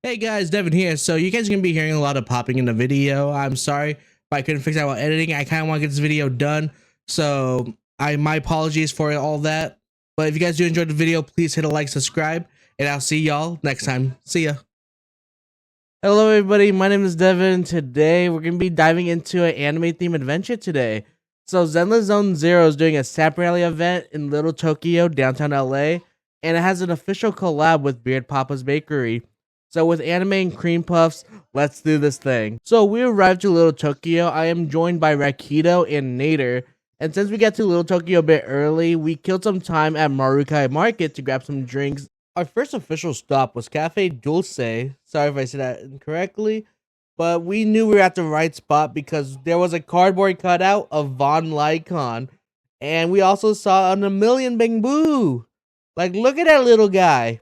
Hey guys, Devin here. So you guys are gonna be hearing a lot of popping in the video. I'm sorry if I couldn't fix that while editing. I kind of want to get this video done, so my apologies for all that. But if you guys do enjoy the video, please hit a like, subscribe, and I'll see y'all next time. See ya. Hello everybody, my name is Devin. Today we're going to be diving into an anime themed adventure today. So Zenless Zone Zero is doing a Sap Rally event in Little Tokyo, downtown LA, and it has an official collab with Beard Papa's Bakery. So with anime and cream puffs, let's do this thing. So we arrived to Little Tokyo. I am joined by Rakido and Nader. And since we got to Little Tokyo a bit early, we killed some time at Marukai Market to grab some drinks. Our first official stop was Cafe Dulce. Sorry if I said that incorrectly, but we knew we were at the right spot because there was a cardboard cutout of Von Lycon, and we also saw a million Bing Boo. Like, look at that little guy.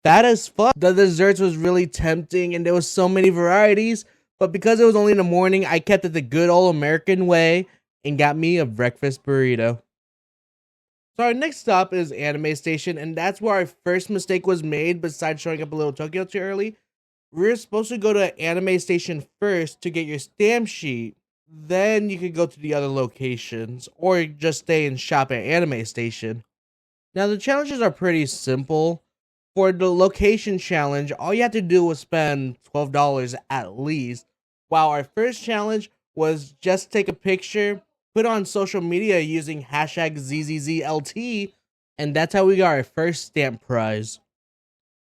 That is fun. The desserts was really tempting, and there was so many varieties, but because it was only in the morning, I kept it the good old American way and got me a breakfast burrito. So our next stop is Anime Station, and that's where our first mistake was made besides showing up a Little Tokyo too early. We are supposed to go to Anime Station first to get your stamp sheet. Then you could go to the other locations, or just stay and shop at Anime Station. Now the challenges are pretty simple. For the location challenge, all you have to do was spend $12 at least, while our first challenge was just take a picture, put on social media using hashtag ZZZLT, and that's how we got our first stamp prize.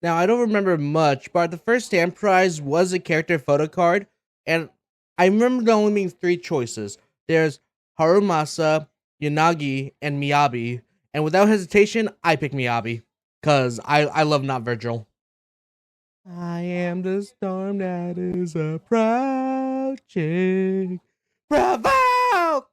Now, I don't remember much, but the first stamp prize was a character photo card, and I remember there only being three choices. There's Harumasa, Yanagi, and Miyabi, and without hesitation, I pick Miyabi, because I love Not Virgil. I am the storm that is approaching. Bravo!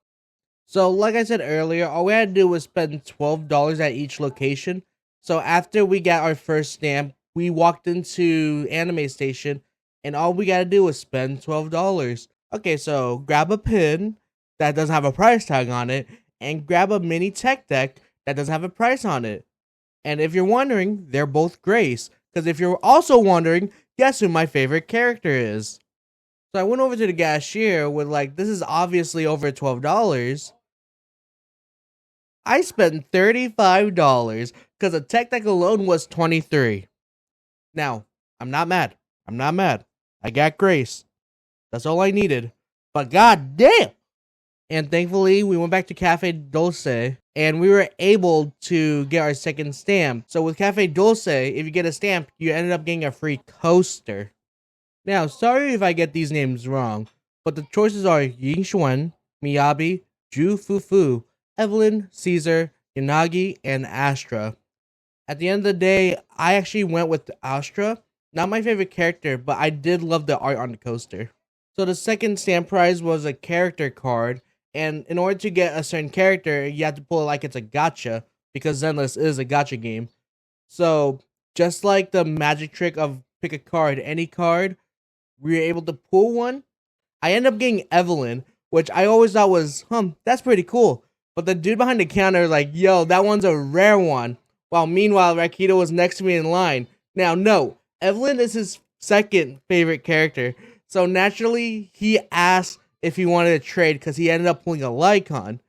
So, like I said earlier, all we had to do was spend $12 at each location. So, after we got our first stamp, we walked into Anime Station, and all we got to do was spend $12. Okay, so grab a pin that doesn't have a price tag on it, and grab a mini tech deck that doesn't have a price on it. And if you're wondering, they're both Grace. Because if you're also wondering, guess who my favorite character is? So I went over to the cashier with this is obviously over $12. I spent $35 because the tech deck alone was $23. Now, I'm not mad. I got Grace. That's all I needed. But god damn! And thankfully, we went back to Cafe Dulce, and we were able to get our second stamp. So with Cafe Dulce, if you get a stamp, you ended up getting a free coaster. Now, sorry if I get these names wrong, but the choices are Ying Xuan, Miyabi, Ju Fufu, Evelyn, Caesar, Yanagi, and Astra. At the end of the day, I actually went with Astra. Not my favorite character, but I did love the art on the coaster. So the second stamp prize was a character card, and in order to get a certain character, you have to pull it like it's a gacha, because Zenless is a gacha game. So, just like the magic trick of pick a card, any card, we were able to pull one. I ended up getting Evelyn, which I always thought was, that's pretty cool. But the dude behind the counter was like, yo, that one's a rare one. While meanwhile, Rakido was next to me in line. Now, no, Evelyn is his second favorite character. So naturally, he asked if he wanted to trade because he ended up pulling a Lycon.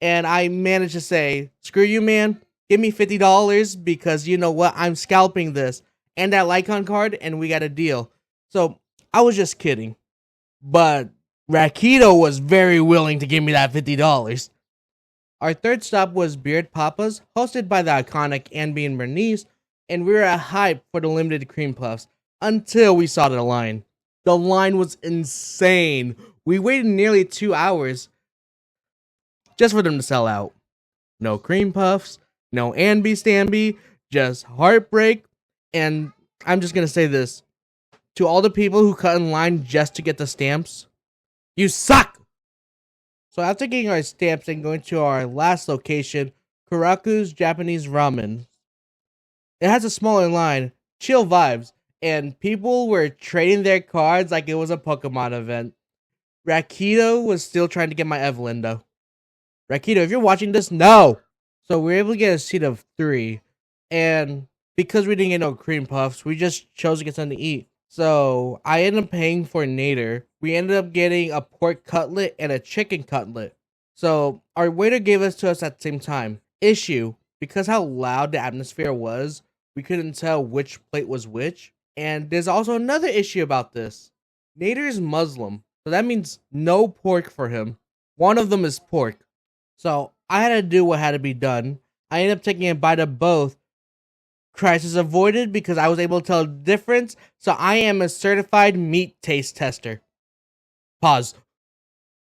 And I managed to say, screw you, man. Give me $50 because you know what? I'm scalping this and that Lycon card, and we got a deal. So I was just kidding. But Rakido was very willing to give me that $50. Our third stop was Beard Papa's, hosted by the iconic Anby and Bernice, and we were at hype for the limited cream puffs until we saw the line. The line was insane. We waited nearly 2 hours just for them to sell out. No cream puffs, no Anby Stanby, just heartbreak. And I'm just going to say this. To all the people who cut in line just to get the stamps, you suck! So after getting our stamps and going to our last location, Kuraku's Japanese Ramen. It has a smaller line, chill vibes, and people were trading their cards like it was a Pokemon event. Rakido was still trying to get my Evelyn though. Rakido, if you're watching this, no! So we were able to get a seat of 3, and because we didn't get no cream puffs, we just chose to get something to eat. So I ended up paying for Nader. We ended up getting a pork cutlet and a chicken cutlet. So our waiter gave us to us at the same time. Issue, because how loud the atmosphere was, we couldn't tell which plate was which. And there's also another issue about this. Nader is Muslim, so that means no pork for him. One of them is pork. So I had to do what had to be done. I ended up taking a bite of both. Crisis avoided because I was able to tell the difference. So I am a certified meat taste tester. Pause.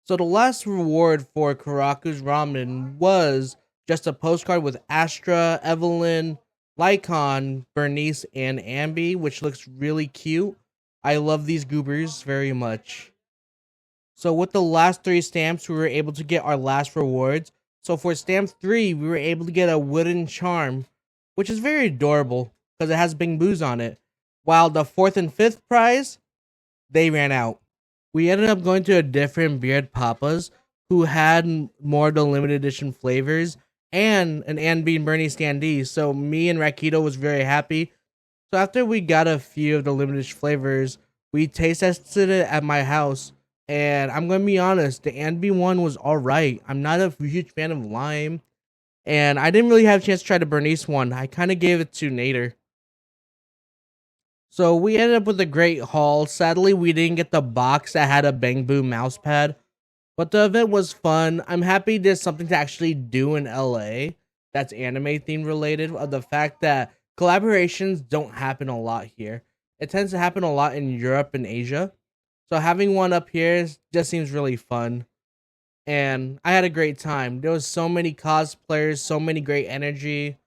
So the last reward for Karaku's Ramen was just a postcard with Astra, Evelyn, Lycon, Bernice, and Ambi, which looks really cute. I love these goobers very much. So with the last 3 stamps, we were able to get our last rewards. So for stamp 3, we were able to get a wooden charm, which is very adorable because it has Bing Boos on it. While the 4th and 5th prize, they ran out. We ended up going to a different Beard Papa's who had more of the limited edition flavors and an Ann Bean Bernie standee. So me and Rakito was very happy. So after we got a few of the limited edition flavors, we taste tested it at my house. And I'm going to be honest, the Ann Bean one was alright. I'm not a huge fan of lime. And I didn't really have a chance to try the Bernice one. I kind of gave it to Nader. So we ended up with a great haul. Sadly, we didn't get the box that had a Bang Boom mouse pad. But the event was fun. I'm happy there's something to actually do in LA that's anime theme related. Of the fact that collaborations don't happen a lot here. It tends to happen a lot in Europe and Asia. So having one up here just seems really fun. And I had a great time. There was so many cosplayers, so many great energy.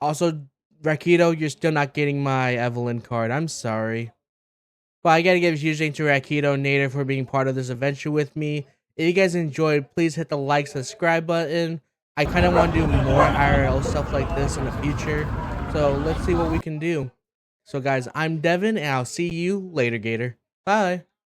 Also, Rakito, you're still not getting my Evelyn card. I'm sorry. But I gotta give a huge thanks to Rakito and Nader for being part of this adventure with me. If you guys enjoyed, please hit the like, subscribe button. I kind of want to do more IRL stuff like this in the future. So let's see what we can do. So guys, I'm Devin, and I'll see you later, Gator. Bye.